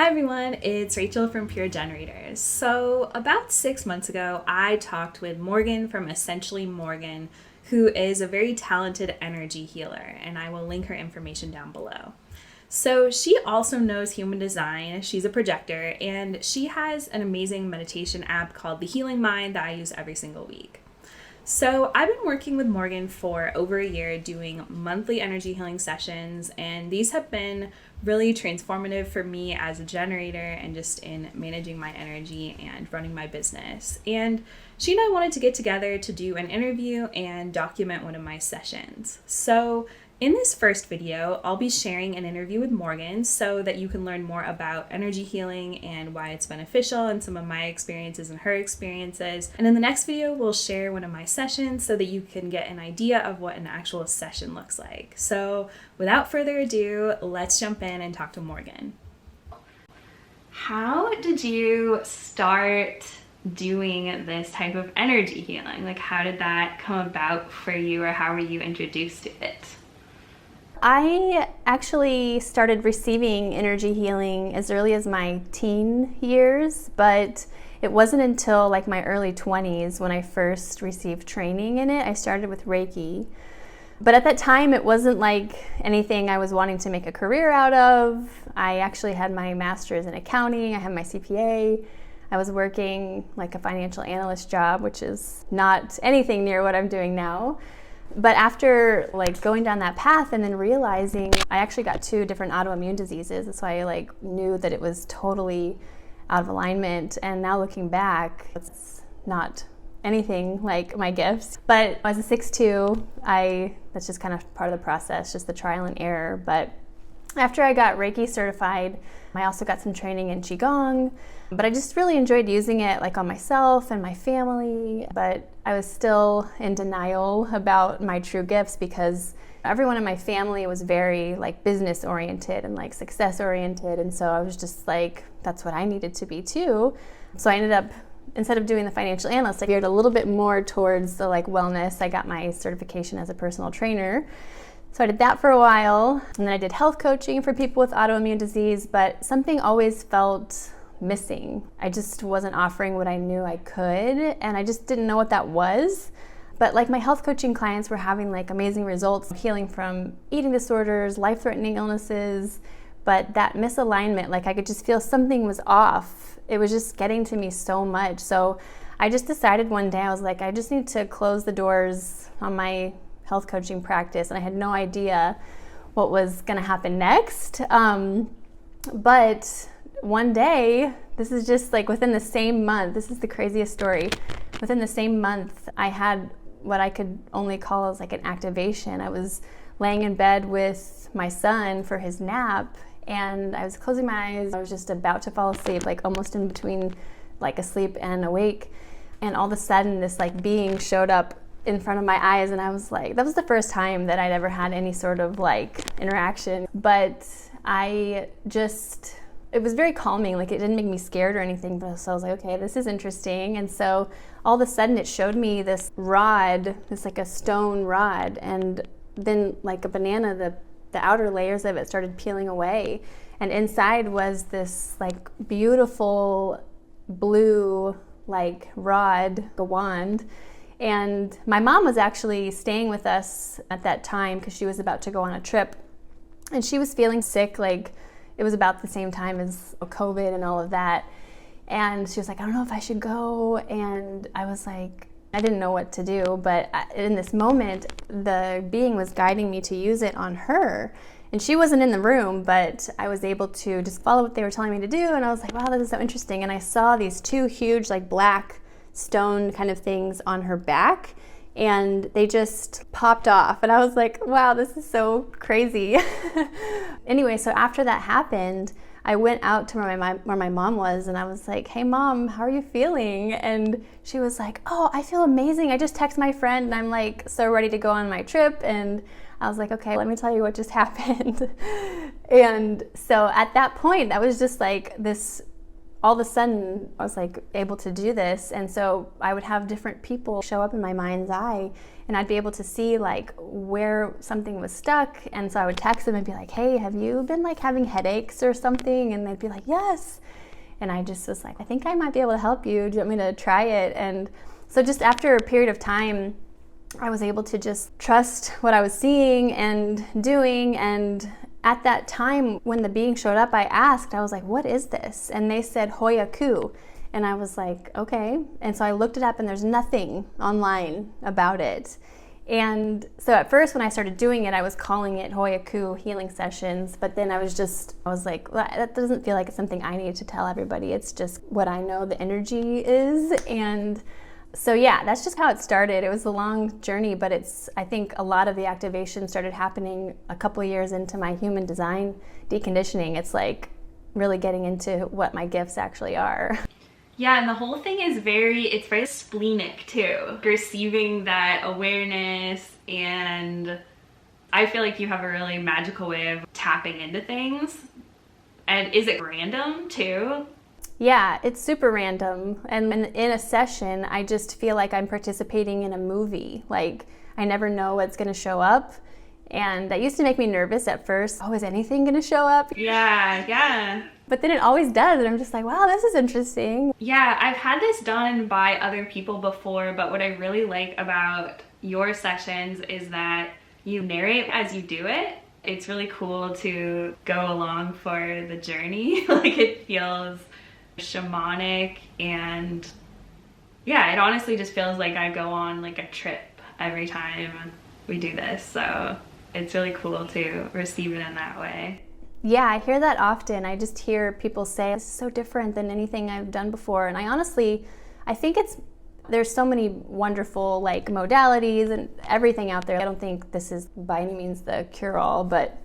Hi everyone, it's Rachel from Pure Generators. So about 6 months ago, I talked with Morgan from Essentially Morgan, who is a very talented energy healer, and I will link her information down below. So she also knows human design, she's a projector, and she has an amazing meditation app called The Healing Mind that I use every single week. So I've been working with Morgan for over a year doing monthly energy healing sessions, and these have been really transformative for me as a generator and just in managing my energy and running my business. And she and I wanted to get together to do an interview and document one of my sessions. So in this first video, I'll be sharing an interview with Morgan so that you can learn more about energy healing and why it's beneficial and some of my experiences and her experiences. And in the next video, we'll share one of my sessions so that you can get an idea of what an actual session looks like. So without further ado, let's jump in and talk to Morgan. How did you start doing this type of energy healing? Like, how did that come about for you, or how were you introduced to it? I actually started receiving energy healing as early as my teen years, but it wasn't until like my early 20s when I first received training in it. I started with Reiki, but at that time it wasn't like anything I was wanting to make a career out of. I actually had my master's in accounting, I had my CPA. I was working like a financial analyst job, which is not anything near what I'm doing now. But after like going down that path and then realizing I actually got 2 different autoimmune diseases, that's why I knew that it was totally out of alignment. And now looking back, it's not anything like my gifts. But as a 6'2", that's just kind of part of the process, just the trial and error. But after I got Reiki certified, I also got some training in Qigong, but I just really enjoyed using it like on myself and my family. But I was still in denial about my true gifts because everyone in my family was very like business oriented and like success oriented. And so I was just like, that's what I needed to be too. So I ended up, instead of doing the financial analyst, I veered a little bit more towards the like wellness. I got my certification as a personal trainer. So I did that for a while, and then I did health coaching for people with autoimmune disease, but something always felt missing. I just wasn't offering what I knew I could, and I just didn't know what that was. But like my health coaching clients were having like amazing results, healing from eating disorders, life-threatening illnesses, but that misalignment, like I could just feel something was off. It was just getting to me so much. So I just decided one day, I was like, I just need to close the doors on my health coaching practice, and I had no idea what was going to happen next. But one day, this is just like within the same month, this is the craziest story. Within the same month, I had what I could only call as like an activation. I was laying in bed with my son for his nap, and I was closing my eyes. I was just about to fall asleep, like almost in between like asleep and awake. And all of a sudden, this like being showed up in front of my eyes, and I was like, that was the first time that I'd ever had any sort of like interaction. But it was very calming, like it didn't make me scared or anything, but so I was like, okay, this is interesting. And so all of a sudden it showed me this rod, this like a stone rod, and then like a banana, the outer layers of it started peeling away, and inside was this like beautiful blue like rod, a wand. And my mom was actually staying with us at that time because she was about to go on a trip, and she was feeling sick. Like it was about the same time as COVID and all of that. And she was like, I don't know if I should go. And I was like, I didn't know what to do. But in this moment, the being was guiding me to use it on her. And she wasn't in the room, but I was able to just follow what they were telling me to do. And I was like, wow, this is so interesting. And I saw these 2 huge like black stone kind of things on her back, and they just popped off, and I was like, wow, this is so crazy. Anyway, so after that happened, I went out to where my mom was, and I was like, hey mom, how are you feeling? And she was like, oh, I feel amazing. I just texted my friend and I'm like so ready to go on my trip. And I was like, okay, let me tell you what just happened. And so at that point, that was just like this all of a sudden I was like able to do this. And so I would have different people show up in my mind's eye, and I'd be able to see like where something was stuck. And so I would text them and be like, hey, have you been like having headaches or something? And they'd be like, yes. And I just was like, I think I might be able to help you. Do you want me to try it? And so just after a period of time, I was able to just trust what I was seeing and doing. And at that time, when the being showed up, I asked, I was like, what is this? And they said, Hoya Ku. And I was like, okay. And so I looked it up, and there's nothing online about it. And so at first when I started doing it, I was calling it Hoya Ku healing sessions. But then I was like, well, that doesn't feel like it's something I need to tell everybody. It's just what I know the energy is. And so yeah, that's just how it started. It was a long journey, but I think a lot of the activation started happening a couple of years into my human design deconditioning. It's like really getting into what my gifts actually are. Yeah, and the whole thing is it's very splenic too. Receiving that awareness, and I feel like you have a really magical way of tapping into things. And is it random too? Yeah, it's super random. And in a session, I just feel like I'm participating in a movie. Like, I never know what's going to show up. And that used to make me nervous at first. Oh, is anything going to show up? Yeah. But then it always does. And I'm just like, wow, this is interesting. Yeah, I've had this done by other people before, but what I really like about your sessions is that you narrate as you do it. It's really cool to go along for the journey. Like, it feels shamanic, and yeah, it honestly just feels like I go on like a trip every time we do this. So it's really cool to receive it in that way. Yeah, I hear that often. I just hear people say, this is so different than anything I've done before. And I think there's so many wonderful like modalities and everything out there. I don't think this is by any means the cure-all, but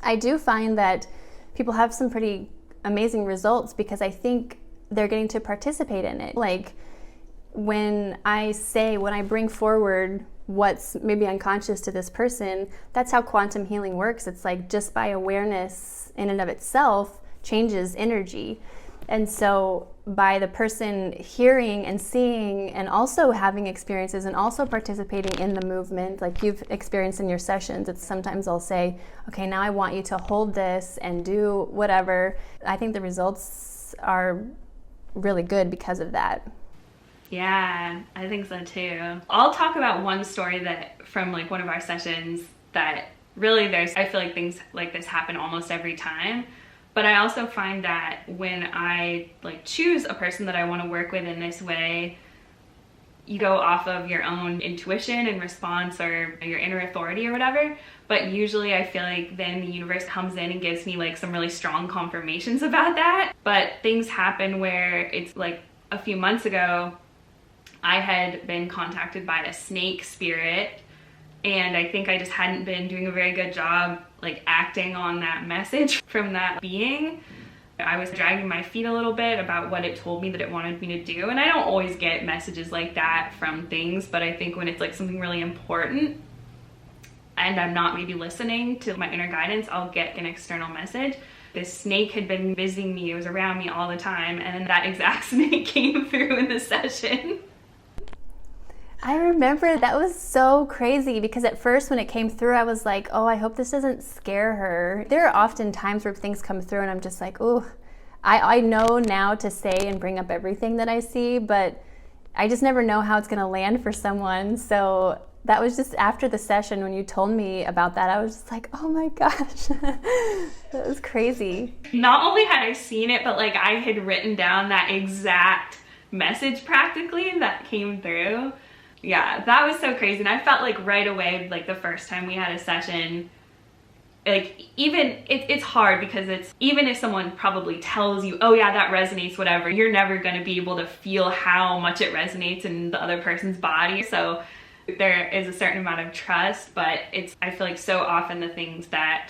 I do find that people have some pretty amazing results because I think they're getting to participate in it. Like when I bring forward what's maybe unconscious to this person, that's how quantum healing works. It's like just by awareness in and of itself changes energy. And so by the person hearing and seeing and also having experiences and also participating in the movement, like you've experienced in your sessions, it's sometimes I'll say, okay, now I want you to hold this and do whatever. I think the results are really good because of that. Yeah, I think so too. I'll talk about one story that from like one of our sessions that really I feel like things like this happen almost every time. But I also find that when I like choose a person that I want to work with in this way, you go off of your own intuition and response or your inner authority or whatever. But usually I feel like then the universe comes in and gives me like some really strong confirmations about that. But things happen where it's like a few months ago, I had been contacted by a snake spirit, and I think I just hadn't been doing a very good job like acting on that message from that being. I was dragging my feet a little bit about what it told me that it wanted me to do, and I don't always get messages like that from things, but I think when it's like something really important and I'm not maybe listening to my inner guidance, I'll get an external message. This snake had been visiting me, it was around me all the time, and then that exact snake came through in the session. I remember that was so crazy because at first when it came through, I was like, oh, I hope this doesn't scare her. There are often times where things come through and I'm just like, oh, I know now to say and bring up everything that I see, but I just never know how it's going to land for someone. So that was just after the session when you told me about that, I was just like, oh my gosh, that was crazy. Not only had I seen it, but like I had written down that exact message practically that came through. Yeah, that was so crazy. And I felt like right away, like the first time we had a session, like even it's hard because it's even if someone probably tells you, oh yeah, that resonates, whatever, you're never going to be able to feel how much it resonates in the other person's body. So there is a certain amount of trust, but I feel like so often the things that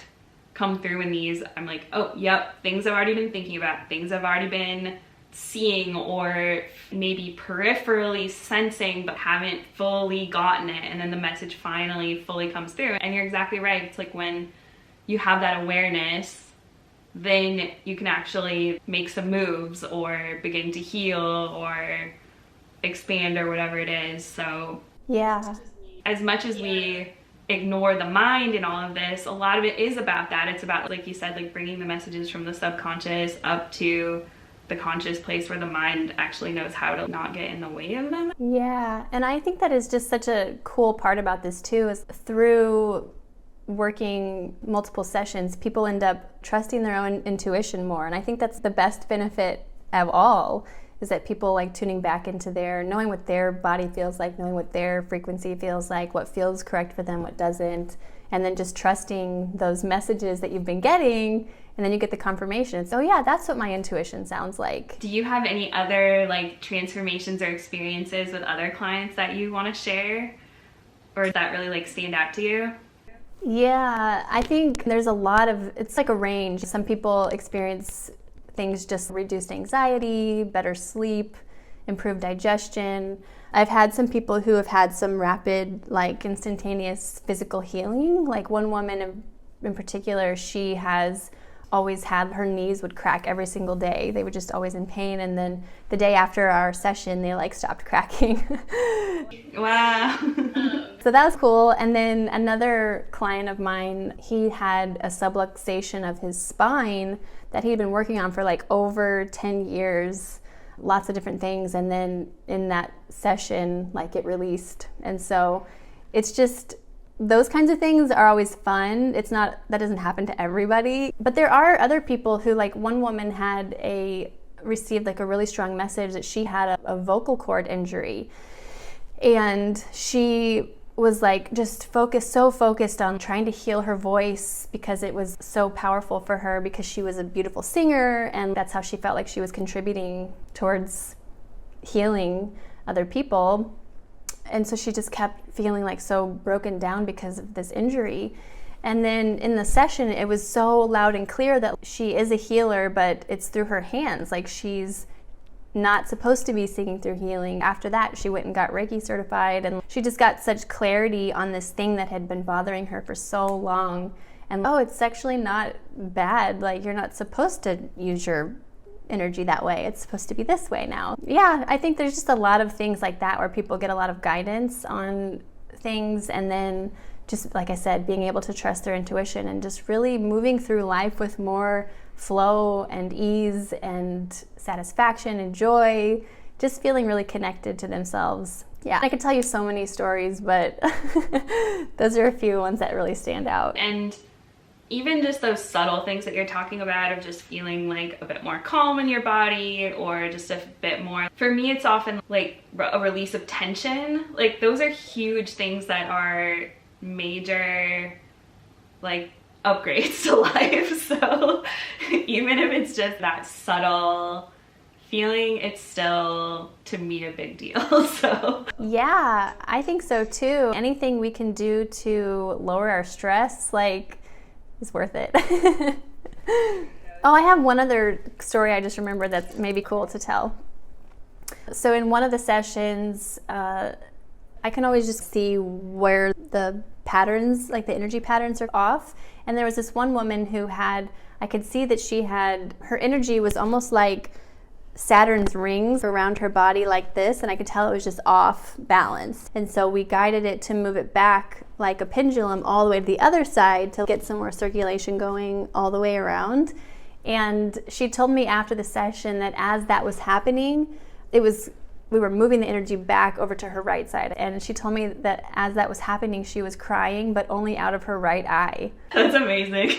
come through in these, I'm like, oh, yep, things I've already been thinking about, things I've already been seeing or maybe peripherally sensing but haven't fully gotten it, and then the message finally fully comes through. And you're exactly right, it's like when you have that awareness then you can actually make some moves or begin to heal or expand or whatever it is. So Yeah. as much as we ignore the mind in all of this, a lot of it is about that. It's about, like you said, like bringing the messages from the subconscious up to the conscious place where the mind actually knows how to not get in the way of them. Yeah, and I think that is just such a cool part about this too, is through working multiple sessions, people end up trusting their own intuition more. And I think that's the best benefit of all, is that people like tuning back into knowing what their body feels like, knowing what their frequency feels like, what feels correct for them, what doesn't, and then just trusting those messages that you've been getting, and then you get the confirmation. So yeah, that's what my intuition sounds like. Do you have any other like transformations or experiences with other clients that you want to share, or that really like stand out to you? Yeah, I think there's it's like a range. Some people experience things just reduced anxiety, better sleep, improved digestion. I've had some people who have had some rapid, like instantaneous physical healing. Like one woman in particular, she has always had, her knees would crack every single day. They were just always in pain, and then the day after our session, they like stopped cracking. Wow. So that was cool. And then another client of mine, he had a subluxation of his spine that he'd been working on for like over 10 years, lots of different things. And then in that session, like it released. And so it's just, those kinds of things are always fun. That doesn't happen to everybody. But there are other people who, like one woman received like a really strong message that she had a vocal cord injury. And she was like just so focused on trying to heal her voice because it was so powerful for her, because she was a beautiful singer and that's how she felt like she was contributing towards healing other people. And so she just kept feeling like so broken down because of this injury. And then in the session, it was so loud and clear that she is a healer, but it's through her hands. Like she's not supposed to be singing through healing. After that, she went and got Reiki certified, and she just got such clarity on this thing that had been bothering her for so long. And it's actually not bad. Like, you're not supposed to use your energy that way. It's supposed to be this way now. Yeah, I think there's just a lot of things like that where people get a lot of guidance on things, and then just, like I said, being able to trust their intuition and just really moving through life with more flow and ease and satisfaction and joy, just feeling really connected to themselves. Yeah, I could tell you so many stories, but those are a few ones that really stand out. And even just those subtle things that you're talking about of just feeling like a bit more calm in your body, or just a bit more, for me it's often like a release of tension. Like those are huge things that are major like upgrades to life. So even if it's just that subtle feeling, it's still, to me, a big deal. So yeah, I think so too. Anything we can do to lower our stress, like, is worth it. I have one other story I just remembered that's maybe cool to tell. So in one of the sessions, I can always just see where the patterns, like the energy patterns, are off. And there was this one woman who I could see that her energy was almost like Saturn's rings around her body like this, and I could tell it was just off balance. And so we guided it to move it back like a pendulum all the way to the other side to get some more circulation going all the way around. And she told me after the session that as that was happening, we were moving the energy back over to her right side. And she told me that as that was happening, she was crying, but only out of her right eye. That's amazing.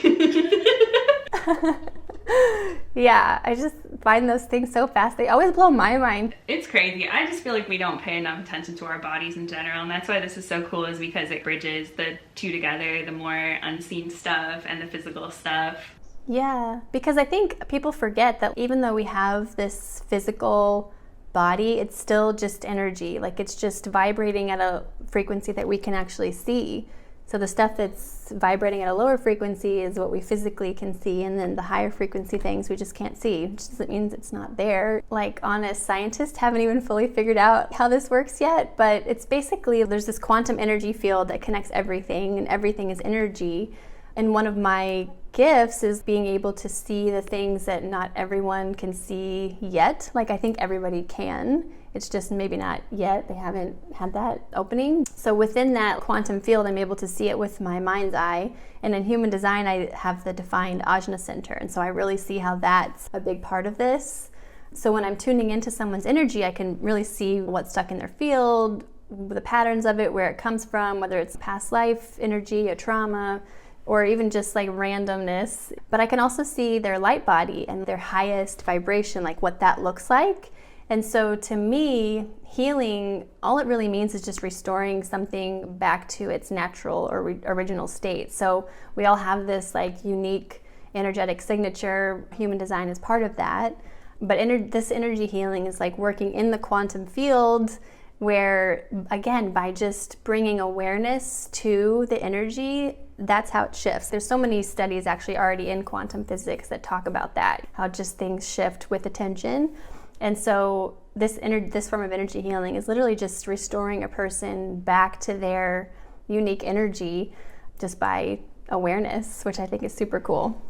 Yeah, I just find those things so fast. They always blow my mind. It's crazy. I just feel like we don't pay enough attention to our bodies in general, and that's why this is so cool, is because it bridges the two together, the more unseen stuff and the physical stuff. Yeah, because I think people forget that even though we have this physical body, it's still just energy. Like, it's just vibrating at a frequency that we can actually see. So the stuff that's vibrating at a lower frequency is what we physically can see, and then the higher frequency things we just can't see, which doesn't mean it's not there. Like, honest scientists haven't even fully figured out how this works yet, but it's basically, there's this quantum energy field that connects everything, and everything is energy. And one of my gifts is being able to see the things that not everyone can see yet. Like, I think everybody can. It's just maybe not yet. They haven't had that opening. So within that quantum field, I'm able to see it with my mind's eye. And in human design, I have the defined ajna center. And so I really see how that's a big part of this. So when I'm tuning into someone's energy, I can really see what's stuck in their field, the patterns of it, where it comes from, whether it's past life energy, a trauma, or even just like randomness. But I can also see their light body and their highest vibration, like what that looks like. And so to me, healing, all it really means is just restoring something back to its natural or original state. So we all have this like unique energetic signature. Human design is part of that. But this energy healing is like working in the quantum field where, again, by just bringing awareness to the energy, that's how it shifts. There's so many studies actually already in quantum physics that talk about that, how just things shift with attention. And so this form of energy healing is literally just restoring a person back to their unique energy just by awareness, which I think is super cool.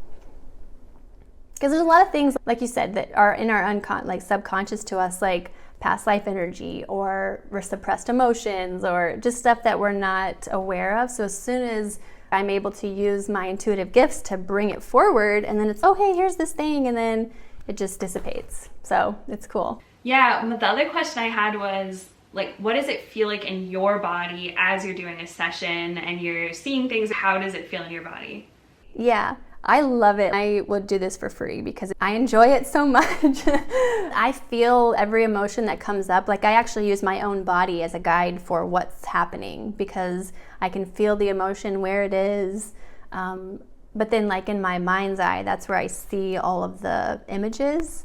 Because there's a lot of things, like you said, that are in our subconscious to us, like past life energy or suppressed emotions or just stuff that we're not aware of. So as soon as I'm able to use my intuitive gifts to bring it forward, and then it's, oh, hey, here's this thing, and then it just dissipates. So it's cool. Yeah, the other question I had was, like, what does it feel like in your body as you're doing a session and you're seeing things? How does it feel in your body? Yeah, I love it. I would do this for free because I enjoy it so much. I feel every emotion that comes up. Like, I actually use my own body as a guide for what's happening because I can feel the emotion where it is. But then, like, in my mind's eye, that's where I see all of the images.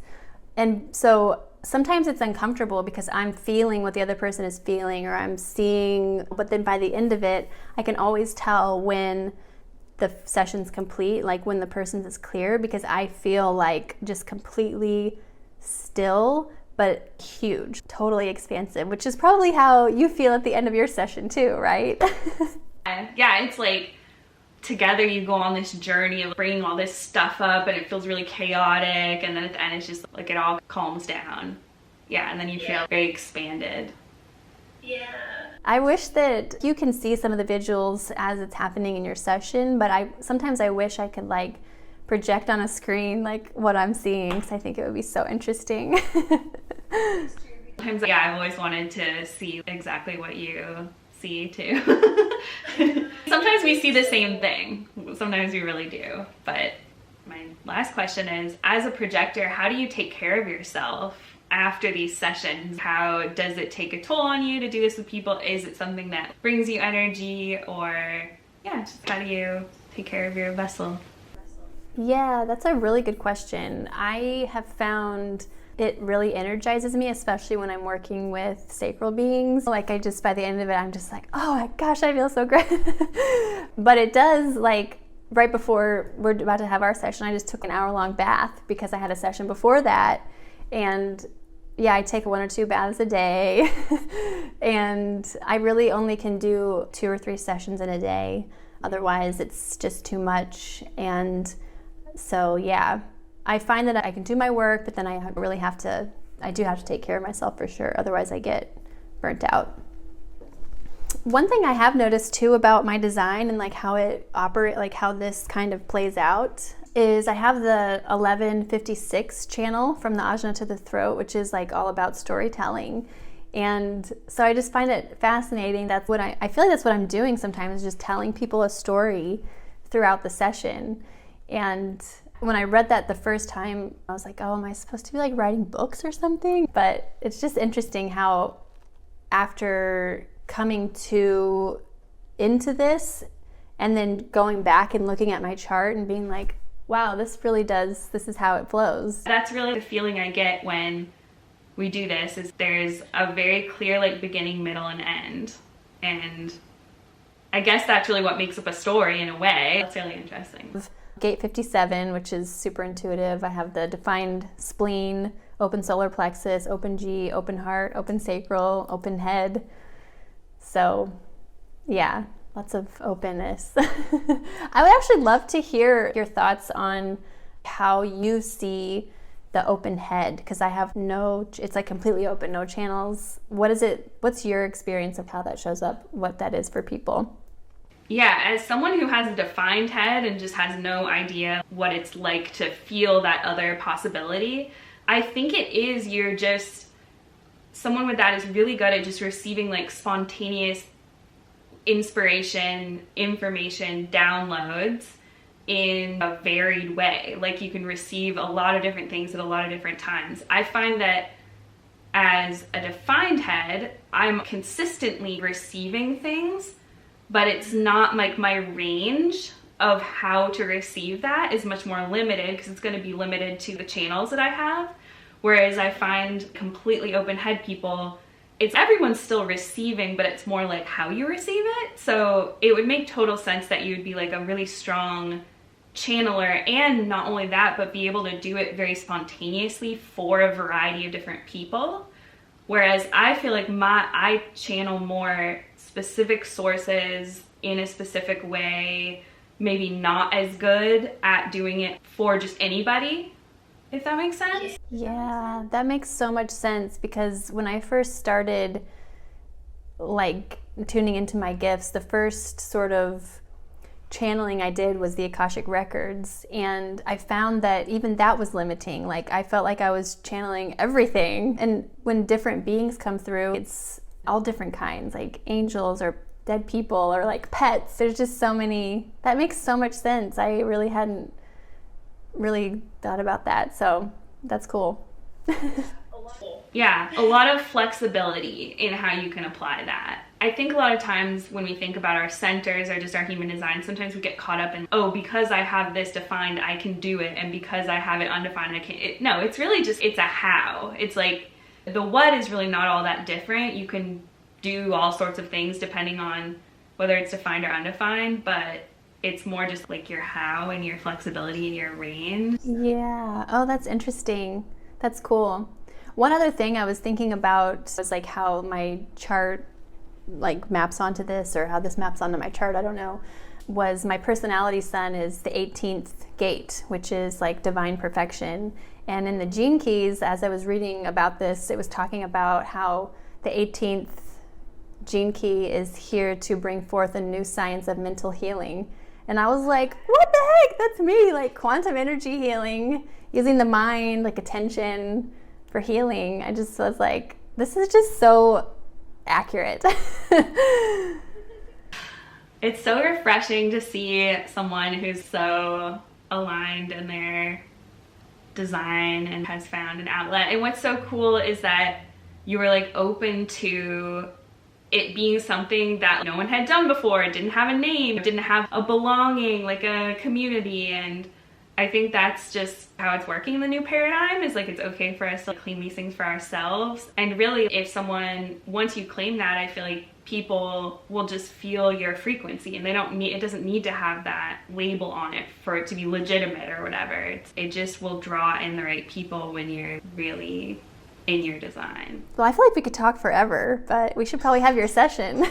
And so sometimes it's uncomfortable because I'm feeling what the other person is feeling, or I'm seeing, but then by the end of it, I can always tell when the session's complete, like when the person is clear, because I feel like just completely still, but huge, totally expansive, which is probably how you feel at the end of your session too, right? Yeah, it's like together you go on this journey of bringing all this stuff up and it feels really chaotic, and then at the end it's just like it all calms down. Yeah, and then you feel very expanded. Yeah. I wish that you can see some of the visuals as it's happening in your session, but sometimes I wish I could like project on a screen like what I'm seeing, because I think it would be so interesting. Sometimes, yeah, I've always wanted to see exactly what you see too. Sometimes we see the same thing. Sometimes we really do. But my last question is, as a projector, how do you take care of yourself after these sessions? How does it take a toll on you to do this with people? Is it something that brings you energy, or yeah, just how do you take care of your vessel? Yeah, that's a really good question. I have found it really energizes me, especially when I'm working with sacral beings. Like, by the end of it, I'm just like, oh my gosh, I feel so great. But it does, like, right before we're about to have our session, I just took an hour-long bath because I had a session before that. And yeah, I take 1 or 2 baths a day. And I really only can do 2 or 3 sessions in a day. Otherwise, it's just too much. And so, yeah, I find that I can do my work, but then I do have to take care of myself for sure. Otherwise, I get burnt out. One thing I have noticed too about my design and like how it operates, like how this kind of plays out, is I have the 1156 channel from the ajna to the throat, which is like all about storytelling. And so I just find it fascinating. That's what I feel like that's what I'm doing sometimes, is just telling people a story throughout the session. And when I read that the first time, I was like, oh, am I supposed to be like writing books or something? But it's just interesting how after coming into this and then going back and looking at my chart and being like, wow, this is how it flows. That's really the feeling I get when we do this, is there's a very clear like beginning, middle, and end. And I guess that's really what makes up a story in a way. That's really interesting. Gate 57, which is super intuitive. I have the defined spleen, open solar plexus, open G, open heart, open sacral, open head. So yeah, Lots of openness. I would actually love to hear your thoughts on how you see the open head, because I have it's like completely open, no channels. What's your experience of how that shows up, what that is for people? Yeah, as someone who has a defined head and just has no idea what it's like to feel that other possibility, I think someone with that is really good at just receiving like spontaneous inspiration, information, downloads in a varied way. Like you can receive a lot of different things at a lot of different times. I find that as a defined head, I'm consistently receiving things, but it's not like my range of how to receive that is much more limited because it's going to be limited to the channels that I have. Whereas I find completely open head people, everyone's still receiving, but it's more like how you receive it. So it would make total sense that you would be like a really strong channeler, and not only that, but be able to do it very spontaneously for a variety of different people. Whereas I feel like I channel more specific sources in a specific way, maybe not as good at doing it for just anybody, if that makes sense. Yeah, that makes so much sense, because when I first started like tuning into my gifts, the first sort of channeling I did was the Akashic Records, and I found that even that was limiting. Like I felt like I was channeling everything, and when different beings come through, it's all different kinds, like angels or dead people or like pets. There's just so many. That makes so much sense. I really hadn't really thought about that, so that's cool. Yeah, a lot of flexibility in how you can apply that. I think a lot of times when we think about our centers or just our human design, sometimes we get caught up in, oh, because I have this defined, I can do it, and because I have it undefined, I can't. No, it's really just, it's a how. It's like, the what is really not all that different. You can do all sorts of things depending on whether it's defined or undefined, but it's more just like your how and your flexibility and your range. Yeah. Oh, that's interesting. That's cool. One other thing I was thinking about was like how my chart like maps onto this, or how this maps onto my chart, I don't know, was my personality sun is the 18th gate, which is like divine perfection. And in the Gene Keys, as I was reading about this, it was talking about how the 18th Gene Key is here to bring forth a new science of mental healing. And I was like, what the heck? That's me, like quantum energy healing, using the mind, like attention for healing. I just was like, this is just so accurate. It's so refreshing to see someone who's so aligned in their design and has found an outlet. And what's so cool is that you were like open to it being something that no one had done before. It didn't have a name, it didn't have a belonging, like a community. And I think that's just how it's working in the new paradigm, is like it's okay for us to claim these things for ourselves. And really, if someone, once you claim that, I feel like people will just feel your frequency, and it doesn't need to have that label on it for it to be legitimate or whatever. It just will draw in the right people when you're really in your design. Well, I feel like we could talk forever, but we should probably have your session.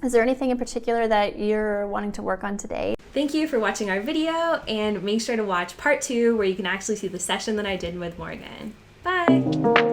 Is there anything in particular that you're wanting to work on today? Thank you for watching our video, and make sure to watch part 2 where you can actually see the session that I did with Morgan. Bye!